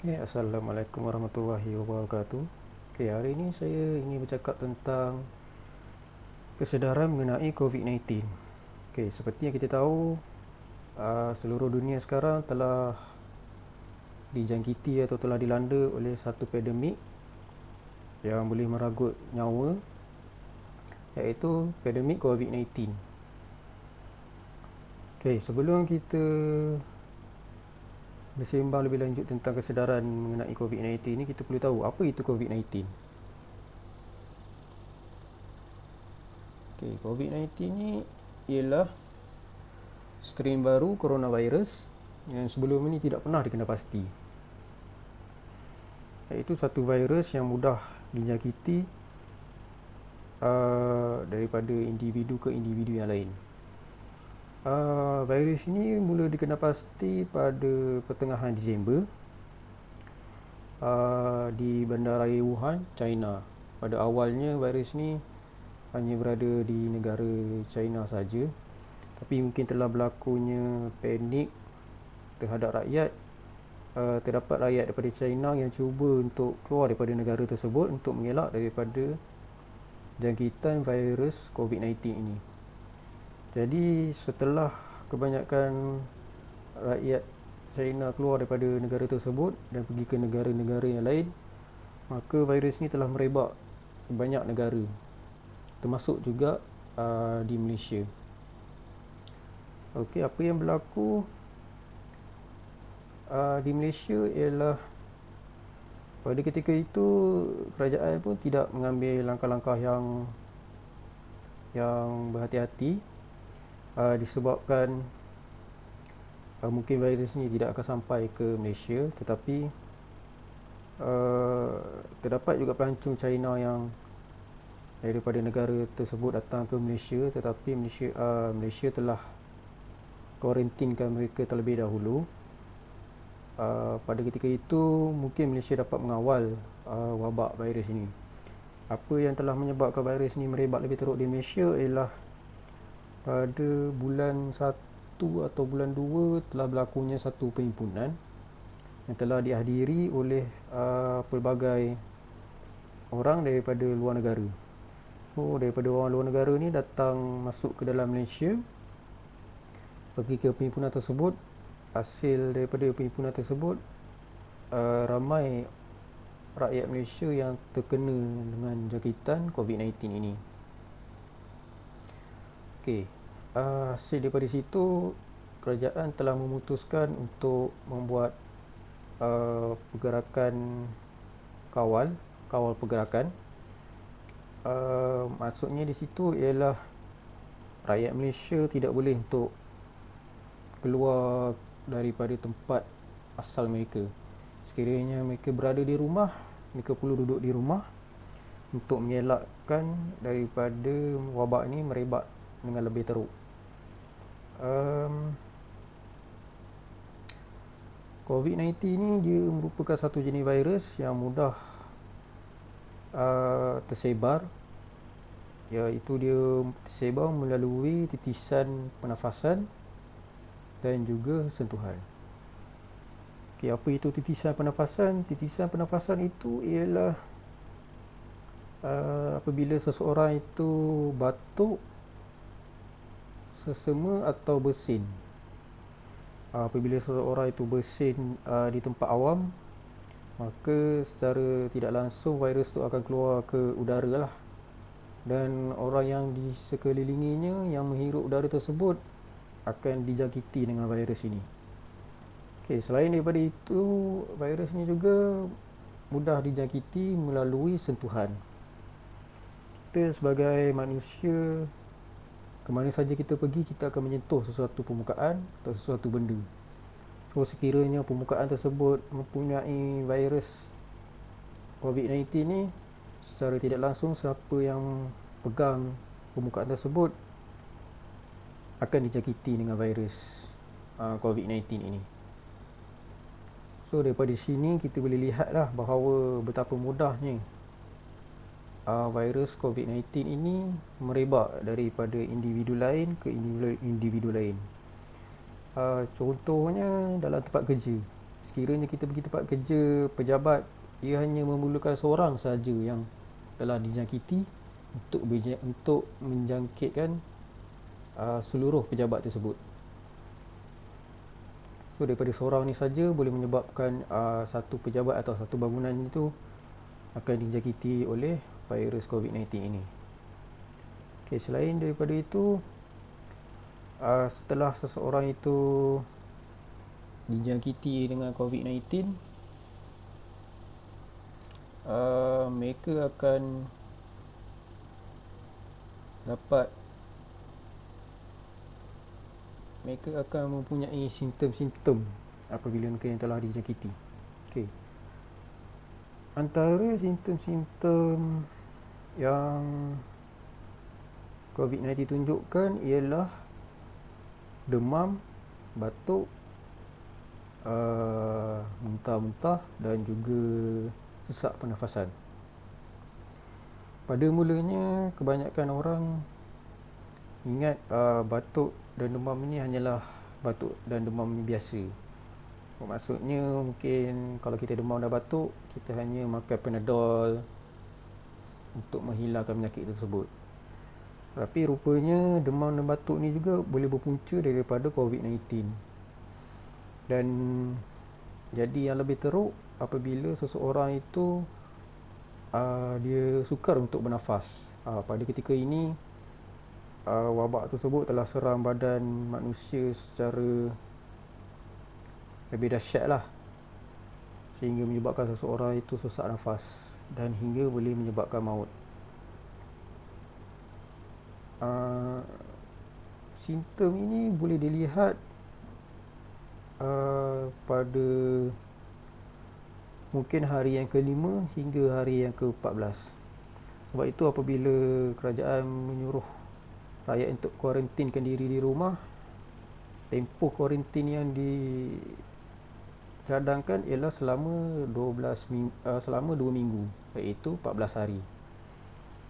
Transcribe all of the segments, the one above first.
Okay, Assalamualaikum warahmatullahi wabarakatuh. Okay, hari ini saya ingin bercakap tentang kesedaran mengenai COVID-19. Okay, seperti yang kita tahu, seluruh dunia sekarang telah dijangkiti atau telah dilanda oleh satu pandemik yang boleh meragut nyawa, iaitu pandemik COVID-19. Okay, sebelum kita bersembang lebih lanjut tentang kesedaran mengenai COVID-19 ni, kita perlu tahu apa itu COVID-19. Okay, COVID-19 ni ialah strain baru coronavirus yang sebelum ini tidak pernah dikenal pasti, iaitu satu virus yang mudah dijangkiti daripada individu ke individu yang lain. Virus ini mula dikenal pasti pada pertengahan Disember di bandaraya Wuhan, China. Pada awalnya virus ini hanya berada di negara China saja, tapi mungkin telah berlakunya panik terhadap rakyat. Terdapat rakyat daripada China yang cuba untuk keluar daripada negara tersebut untuk mengelak daripada jangkitan virus COVID-19 ini. Jadi setelah kebanyakan rakyat China keluar daripada negara tersebut dan pergi ke negara-negara yang lain, maka virus ini telah merebak ke banyak negara, termasuk juga di Malaysia. Okey, apa yang berlaku di Malaysia ialah pada ketika itu kerajaan pun tidak mengambil langkah-langkah yang berhati-hati, disebabkan mungkin virus ini tidak akan sampai ke Malaysia, tetapi terdapat juga pelancong China yang daripada negara tersebut datang ke Malaysia, tetapi Malaysia telah kuarantinkan mereka terlebih dahulu. Pada ketika itu mungkin Malaysia dapat mengawal wabak virus ini. Apa yang telah menyebabkan virus ini merebak lebih teruk di Malaysia ialah pada bulan 1 atau bulan 2 telah berlakunya satu perhimpunan yang telah dihadiri oleh pelbagai orang daripada luar negara. So daripada orang luar negara ni datang masuk ke dalam Malaysia, pergi ke perhimpunan tersebut. Hasil daripada perhimpunan tersebut, ramai rakyat Malaysia yang terkena dengan jangkitan COVID-19 ini. Okey, hasil daripada situ kerajaan telah memutuskan untuk membuat pergerakan kawal pergerakan. Maksudnya di situ ialah rakyat Malaysia tidak boleh untuk keluar daripada tempat asal mereka. Sekiranya mereka berada di rumah, mereka perlu duduk di rumah untuk mengelakkan daripada wabak ini merebak dengan lebih teruk. COVID-19 ni dia merupakan satu jenis virus yang mudah tersebar, iaitu dia tersebar melalui titisan pernafasan dan juga sentuhan. Okay, apa itu titisan pernafasan? Titisan pernafasan itu ialah apabila seseorang itu batuk, sesema atau bersin. Apabila seseorang itu bersin di tempat awam, maka secara tidak langsung virus itu akan keluar ke udara lah. Dan orang yang di sekelilinginya yang menghirup udara tersebut akan dijangkiti dengan virus ini. Okay, selain daripada itu, virus ini juga mudah dijangkiti melalui sentuhan. Kita sebagai manusia, ke mana saja kita pergi, kita akan menyentuh sesuatu permukaan atau sesuatu benda. So sekiranya permukaan tersebut mempunyai virus COVID-19 ni, secara tidak langsung siapa yang pegang permukaan tersebut akan dijangkiti dengan virus COVID-19 ini. So daripada sini kita boleh lihatlah bahawa betapa mudahnya virus COVID-19 ini merebak daripada individu lain ke individu lain. Contohnya dalam tempat kerja. Sekiranya kita pergi tempat kerja pejabat, ia hanya memerlukan seorang sahaja yang telah dijangkiti untuk menjangkitkan seluruh pejabat tersebut. So daripada seorang ni saja boleh menyebabkan satu pejabat atau satu bangunan itu akan dijangkiti oleh virus COVID-19 ini. Okay, selain daripada itu, setelah seseorang itu dijangkiti dengan COVID-19, mereka akan mempunyai simptom-simptom apabila mereka yang telah dijangkiti. Okay. Antara simptom-simptom yang COVID-19 tunjukkan ialah demam, batuk, muntah-muntah dan juga sesak pernafasan. Pada mulanya kebanyakan orang ingat batuk dan demam ini hanyalah batuk dan demam biasa. Maksudnya mungkin kalau kita demam dan batuk, kita hanya makan Panadol untuk menghilangkan penyakit tersebut. Tapi rupanya demam dan batuk ni juga boleh berpunca daripada COVID-19. Dan jadi yang lebih teruk apabila seseorang itu dia sukar untuk bernafas. Pada ketika ini wabak tersebut telah serang badan manusia secara lebih dahsyat lah, sehingga menyebabkan seseorang itu sesak nafas dan hingga boleh menyebabkan maut. Simptom ini boleh dilihat pada mungkin hari yang ke-5 hingga hari yang ke-14. Sebab itu apabila kerajaan menyuruh rakyat untuk kuarantinkan diri di rumah, tempoh kuarantin yang dicadangkan ialah selama 2 minggu, iaitu 14 hari.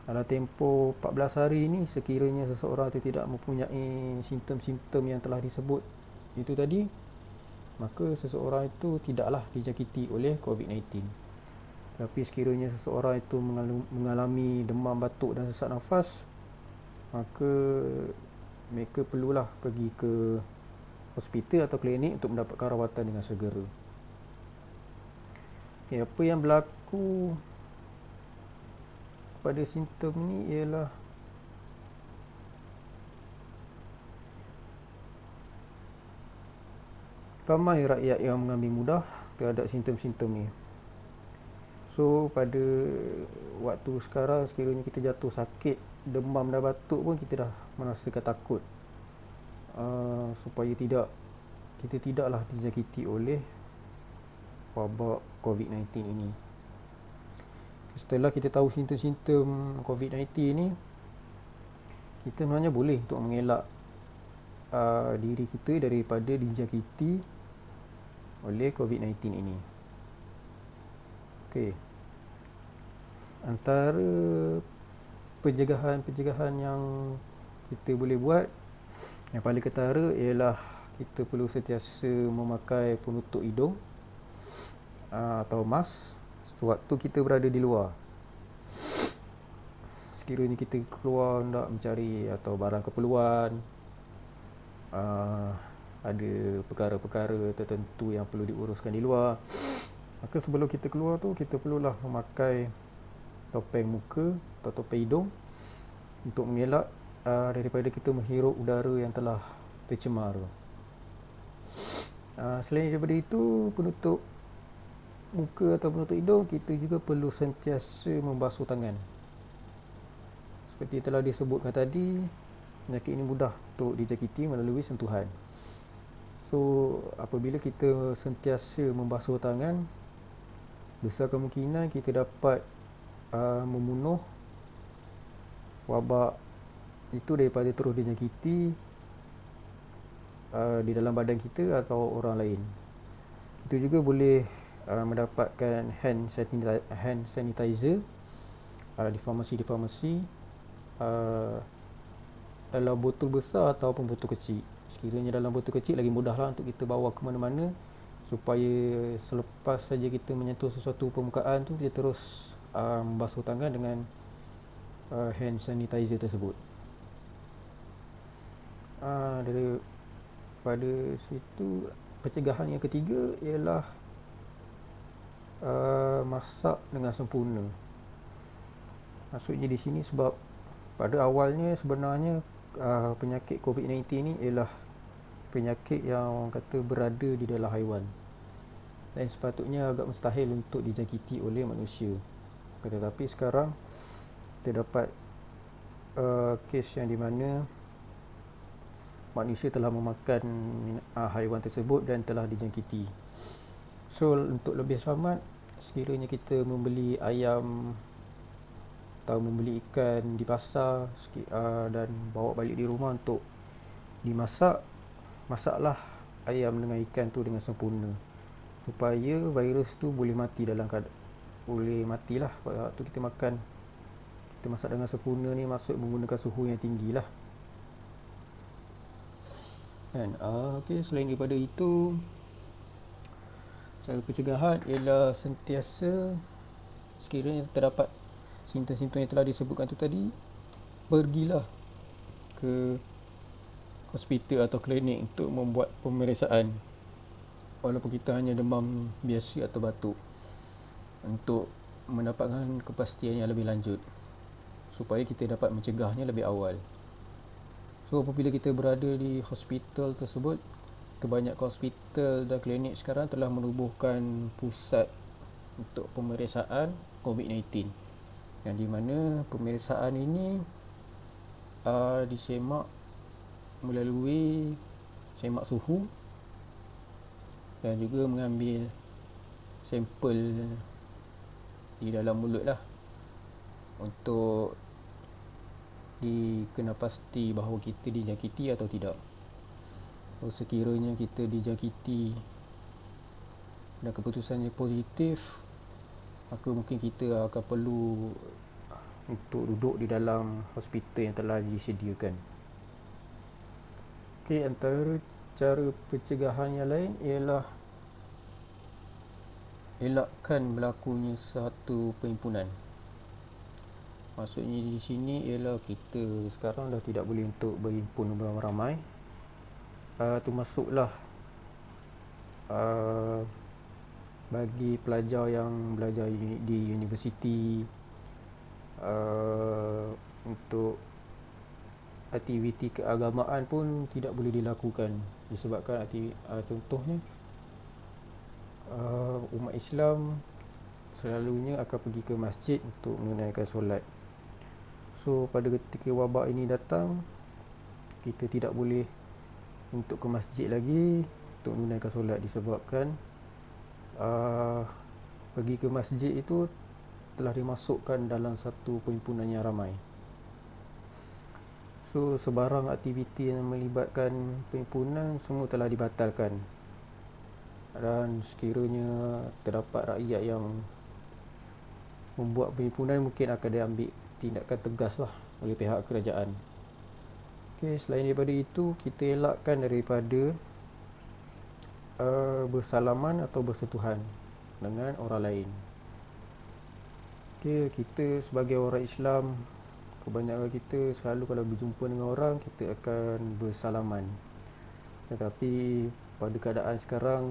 Dalam tempoh 14 hari ini, sekiranya seseorang itu tidak mempunyai simptom-simptom yang telah disebut itu tadi, maka seseorang itu tidaklah dijangkiti oleh COVID-19. Tapi sekiranya seseorang itu mengalami demam, batuk dan sesak nafas, maka mereka perlulah pergi ke hospital atau klinik untuk mendapatkan rawatan dengan segera. Okay, apa yang berlaku pada simptom ni ialah ramai rakyat yang mengambil mudah terhadap simptom-simptom ni. So pada waktu sekarang, sekiranya kita jatuh sakit demam dan batuk pun kita dah merasakan takut supaya kita tidaklah dijangkiti oleh wabak COVID-19 ini. Setelah kita tahu simptom-simptom COVID-19 ni, kita sebenarnya boleh untuk mengelak diri kita daripada dijangkiti oleh COVID-19 ini. Okey. Antara pencegahan yang kita boleh buat, yang paling ketara ialah kita perlu sentiasa memakai penutup hidung atau mask sewaktu kita berada di luar. Sekiranya kita keluar nak mencari atau barang keperluan, ada perkara-perkara tertentu yang perlu diuruskan di luar, maka sebelum kita keluar tu, kita perlulah memakai topeng muka atau topeng hidung untuk mengelak daripada kita menghirup udara yang telah tercemar. Selain daripada itu, penutup muka atau penutup hidung, kita juga perlu sentiasa membasuh tangan. Seperti telah disebutkan tadi, penyakit ini mudah untuk dijangkiti melalui sentuhan. So apabila kita sentiasa membasuh tangan, besar kemungkinan kita dapat membunuh wabak itu daripada terus dijangkiti di dalam badan kita atau orang lain. Kita juga boleh mendapatkan hand sanitizer di farmasi dalam botol besar ataupun botol kecil. Sekiranya dalam botol kecil lagi mudahlah untuk kita bawa ke mana-mana supaya selepas saja kita menyentuh sesuatu permukaan tu, kita terus membasuh tangan dengan hand sanitizer tersebut. Daripada situ, pencegahan yang ketiga ialah masak dengan sempurna. Maksudnya di sini sebab pada awalnya sebenarnya penyakit COVID-19 ni ialah penyakit yang orang kata berada di dalam haiwan dan sepatutnya agak mustahil untuk dijangkiti oleh manusia. Tetapi sekarang kita dapat kes yang di mana manusia telah memakan haiwan tersebut dan telah dijangkiti. So untuk lebih selamat, sekiranya kita membeli ayam atau membeli ikan di pasar dan bawa balik di rumah untuk dimasak, masaklah ayam dengan ikan tu dengan sempurna supaya virus tu boleh mati boleh matilah pada waktu kita makan. Kita masak dengan sempurna ni maksud menggunakan suhu yang tinggi lah kan. Selain daripada itu, cara pencegahan ialah sentiasa sekiranya terdapat simptom-simptom yang telah disebutkan tu tadi, pergilah ke hospital atau klinik untuk membuat pemeriksaan walaupun kita hanya demam biasa atau batuk, untuk mendapatkan kepastian yang lebih lanjut supaya kita dapat mencegahnya lebih awal. So apabila kita berada di hospital tersebut, kebanyakan hospital dan klinik sekarang telah menubuhkan pusat untuk pemeriksaan COVID-19, yang di mana pemeriksaan ini disemak melalui semak suhu dan juga mengambil sampel di dalam mulut lah untuk dikena pasti bahawa kita dijangkiti atau tidak. Sekiranya kita dijangkiti dan keputusannya positif, maka mungkin kita akan perlu untuk duduk di dalam hospital yang telah disediakan. Antara cara pencegahan yang lain ialah elakkan berlakunya satu perhimpunan. Maksudnya di sini ialah kita sekarang dah tidak boleh untuk berhimpun beramai-ramai. Termasuklah bagi pelajar yang belajar di universiti, untuk aktiviti keagamaan pun tidak boleh dilakukan disebabkan contohnya umat Islam selalunya akan pergi ke masjid untuk menunaikan solat. So pada ketika wabak ini datang, kita tidak boleh untuk ke masjid lagi untuk menunaikan solat disebabkan pergi ke masjid itu telah dimasukkan dalam satu perhimpunan yang ramai. So sebarang aktiviti yang melibatkan perhimpunan semua telah dibatalkan, dan sekiranya terdapat rakyat yang membuat perhimpunan, mungkin akan diambil tindakan tegas lah oleh pihak kerajaan. Selain daripada itu, kita elakkan daripada bersalaman atau bersentuhan dengan orang lain. Kita sebagai orang Islam, kebanyakan kita selalu kalau berjumpa dengan orang, kita akan bersalaman. Tetapi pada keadaan sekarang,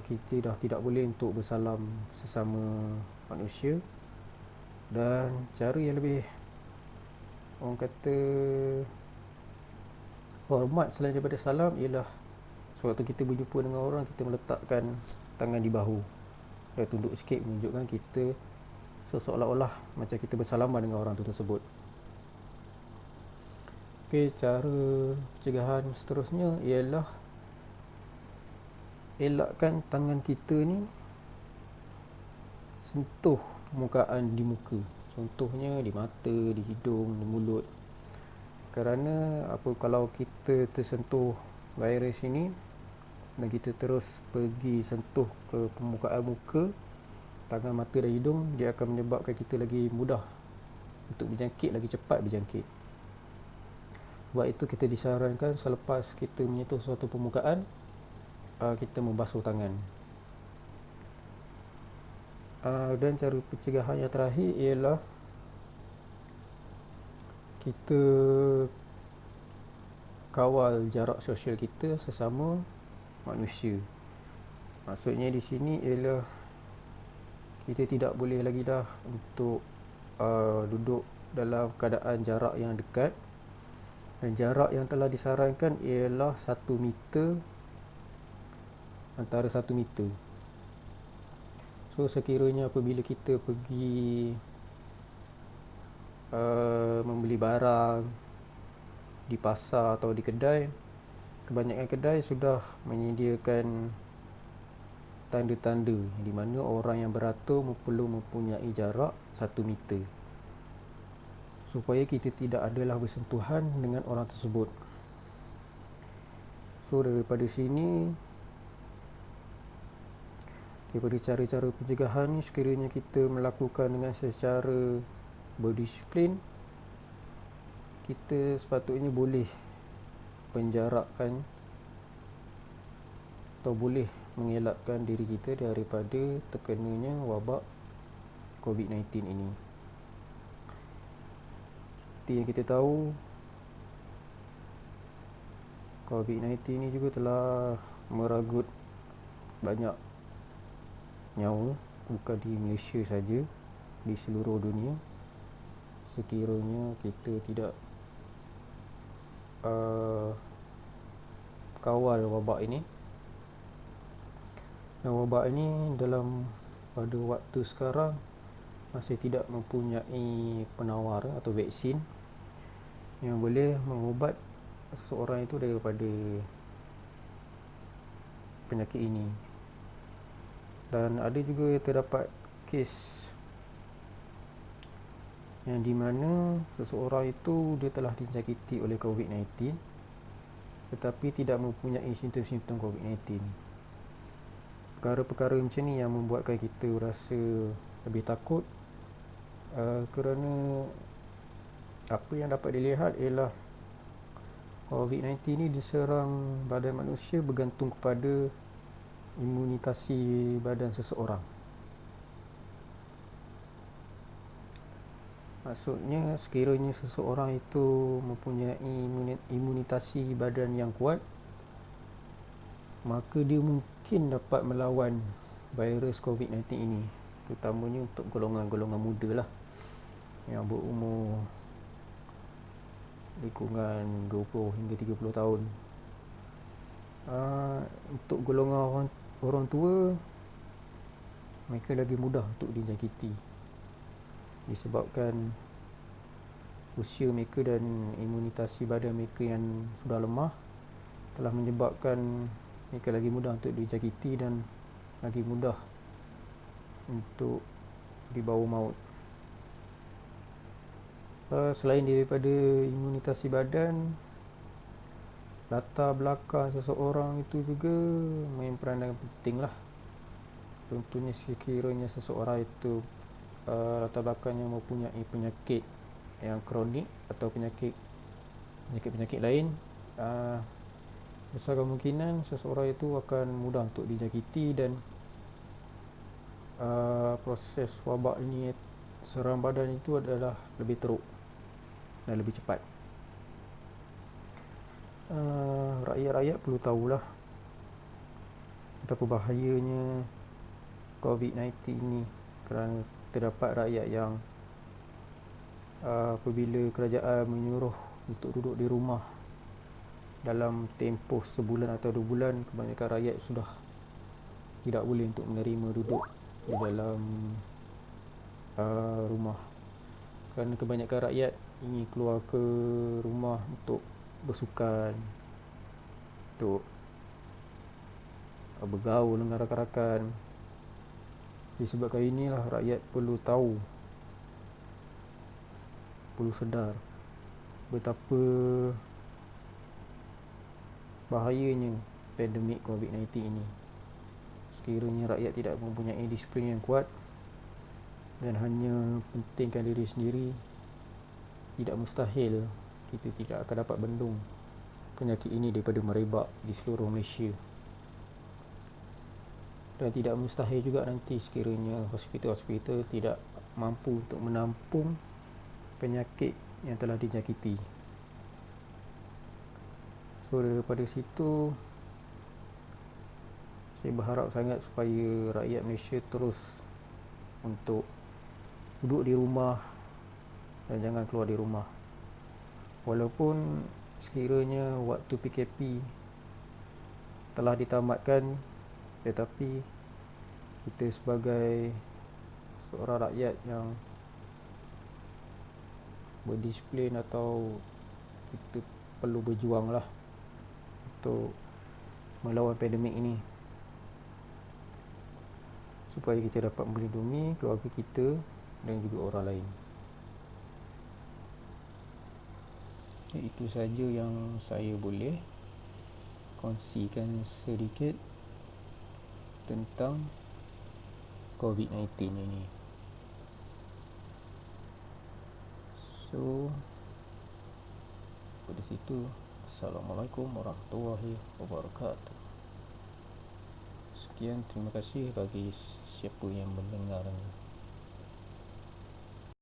kita dah tidak boleh untuk bersalam sesama manusia. Dan cara yang lebih, orang kata, hormat selain daripada salam ialah sewaktu kita berjumpa dengan orang, kita meletakkan tangan di bahu dan tunduk sikit menunjukkan kita seolah-olah macam kita bersalaman dengan orang tu tersebut. Cara pencegahan seterusnya ialah elakkan tangan kita ni sentuh permukaan di muka, contohnya di mata, di hidung, di mulut. Kerana kalau kita tersentuh virus ini dan kita terus pergi sentuh ke permukaan muka, tangan, mata dan hidung, dia akan menyebabkan kita lagi mudah untuk berjangkit, lagi cepat berjangkit. Sebab itu kita disarankan selepas kita menyentuh suatu permukaan, kita membasuh tangan. Dan cara pencegahan yang terakhir ialah kita kawal jarak sosial kita sesama manusia. Maksudnya di sini ialah kita tidak boleh lagi dah untuk duduk dalam keadaan jarak yang dekat, dan jarak yang telah disarankan ialah 1 meter, antara 1 meter. So sekiranya apabila kita pergi membeli barang di pasar atau di kedai, kebanyakan kedai sudah menyediakan tanda-tanda di mana orang yang beratur perlu mempunyai jarak 1 meter, supaya kita tidak adalah bersentuhan dengan orang tersebut. So daripada sini, daripada cara-cara pencegahan ni, sekiranya kita melakukan dengan secara berdisiplin, kita sepatutnya boleh penjarakkan atau boleh mengelakkan diri kita daripada terkenanya wabak COVID-19 ini. Seperti yang kita tahu, COVID-19 ini juga telah meragut banyak nyawa, bukan di Malaysia saja, di seluruh dunia. Sekiranya kita tidak kawal wabak ini, dan wabak ini pada waktu sekarang masih tidak mempunyai penawar atau vaksin yang boleh mengubat seseorang itu daripada penyakit ini. Dan ada juga terdapat kes yang di mana seseorang itu dia telah dijangkiti oleh COVID-19 tetapi tidak mempunyai simptom-simptom COVID-19. Perkara-perkara macam ni yang membuatkan kita rasa lebih takut, kerana apa yang dapat dilihat ialah COVID-19 ni diserang badan manusia bergantung kepada imunitasi badan seseorang. Maksudnya sekiranya seseorang itu mempunyai imunitasi badan yang kuat, maka dia mungkin dapat melawan virus COVID-19 ini, terutamanya untuk golongan-golongan muda lah, yang berumur lingkungan 20 hingga 30 tahun. Untuk golongan orang tua, mereka lagi mudah untuk dijangkiti disebabkan usia mereka dan imunitasi badan mereka yang sudah lemah telah menyebabkan mereka lagi mudah untuk dijangkiti dan lagi mudah untuk dibawa maut. Selain daripada imunitasi badan, latar belakang seseorang itu juga main peranan penting lah. Contohnya sekiranya seseorang itu latar belakangnya mempunyai penyakit yang kronik atau penyakit lain, besar kemungkinan seseorang itu akan mudah untuk dijangkiti dan proses wabak ini serang badan itu adalah lebih teruk dan lebih cepat. Rakyat-rakyat perlu tahulah betapa bahayanya COVID-19 ini, kerana terdapat rakyat yang apabila kerajaan menyuruh untuk duduk di rumah dalam tempoh sebulan atau 2 bulan, kebanyakan rakyat sudah tidak boleh untuk menerima duduk di dalam rumah, kerana kebanyakan rakyat ingin keluar ke rumah untuk bersukan, untuk bergaul dengan rakan-rakan. Disebabkan inilah rakyat perlu tahu, perlu sedar betapa bahayanya pandemik COVID-19 ini. Sekiranya rakyat tidak mempunyai disiplin yang kuat dan hanya pentingkan diri sendiri, tidak mustahil kita tidak akan dapat bendung penyakit ini daripada merebak di seluruh Malaysia. dan tidak mustahil juga nanti sekiranya hospital-hospital tidak mampu untuk menampung penyakit yang telah dijangkiti. So daripada situ, saya berharap sangat supaya rakyat Malaysia terus untuk duduk di rumah dan jangan keluar di rumah. Walaupun sekiranya waktu PKP telah ditamatkan, tetapi kita sebagai seorang rakyat yang berdisiplin, atau kita perlu berjuang lah untuk melawan pandemik ini, supaya kita dapat melindungi keluarga kita dan juga orang lain. Itu saja yang saya boleh kongsikan sedikit tentang COVID-19 ini. So pada situ, Assalamualaikum warahmatullahi wabarakatuh. Sekian, terima kasih bagi siapa yang mendengarnya.